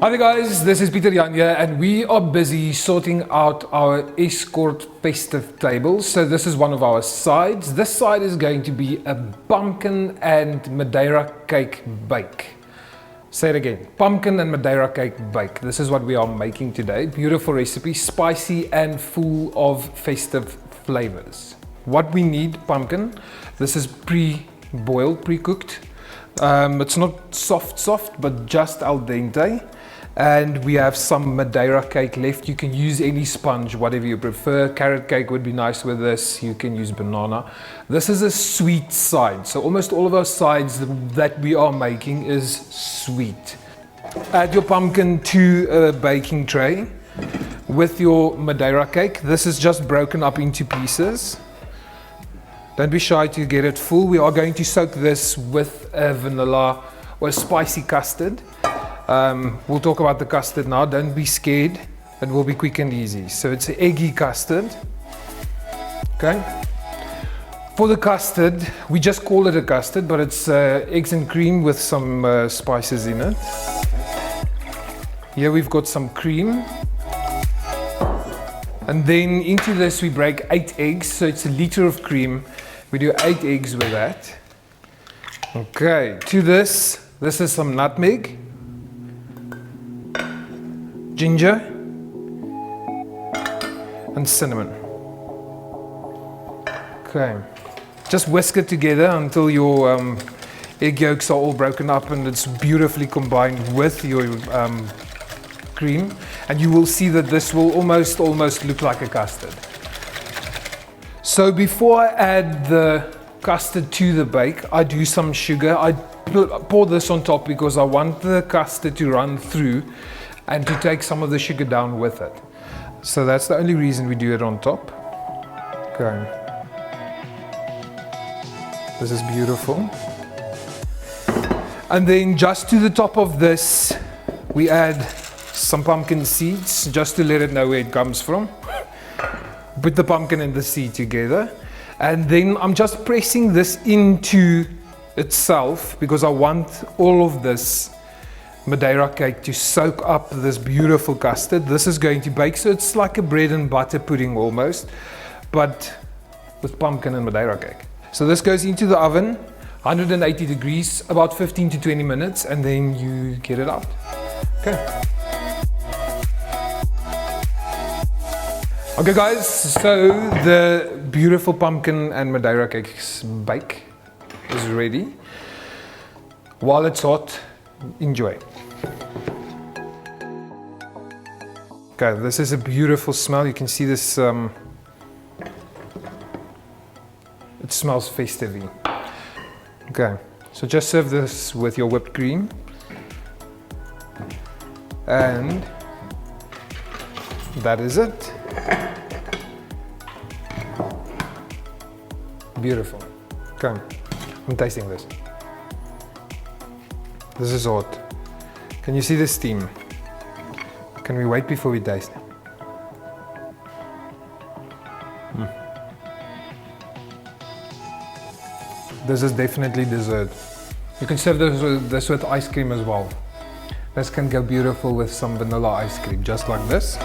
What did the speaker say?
Hi there guys, this is Pieter Jan here and we are busy sorting out our Eskort festive table. So this is one of our sides. This side is going to be a pumpkin and Madeira cake bake. Say it again, pumpkin and Madeira cake bake. This is what we are making today. Beautiful recipe, spicy and full of festive flavors. What we need: pumpkin. This is pre-boiled, pre-cooked. It's not soft, but just al dente. And we have some Madeira cake left. You can use any sponge, whatever you prefer. Carrot cake would be nice with this. You can use banana. This is a sweet side. So almost all of our sides that we are making is sweet. Add your pumpkin to a baking tray with your Madeira cake. This is just broken up into pieces. Don't be shy to get it full. We are going to soak this with a vanilla or a spicy custard. We'll talk about the custard now. Don't be scared. It will be quick and easy. So it's an eggy custard. Okay. For the custard, we just call it a custard, but it's eggs and cream with some spices in it. Here we've got some cream. And then into this we break 8 eggs. So it's a liter of cream. We do 8 eggs with that. Okay. To this is some nutmeg, ginger and cinnamon. Okay, just whisk it together until your egg yolks are all broken up and it's beautifully combined with your cream, and you will see that this will almost look like a custard. So before I add the custard to the bake, I do some sugar. I pour this on top because I want the custard to run through and to take some of the sugar down with it. So that's the only reason we do it on top. Okay. This is beautiful. And then just to the top of this, we add some pumpkin seeds, just to let it know where it comes from. Put the pumpkin and the seed together. And then I'm just pressing this into itself because I want all of this Madeira cake to soak up this beautiful custard. This is going to bake, so it's like a bread and butter pudding almost, but with pumpkin and Madeira cake. So this goes into the oven, 180 degrees, about 15 to 20 minutes, and then you get it out. Okay. Okay guys, so the beautiful pumpkin and Madeira cake bake is ready. While it's hot, enjoy. Okay, this is a beautiful smell. You can see this, it smells festive. Okay, so just serve this with your whipped cream. And that is it. Beautiful. Okay, I'm tasting this. This is hot. Can you see the steam? Can we wait before we taste? This is definitely dessert. You can serve this with ice cream as well. This can go beautiful with some vanilla ice cream, just like this.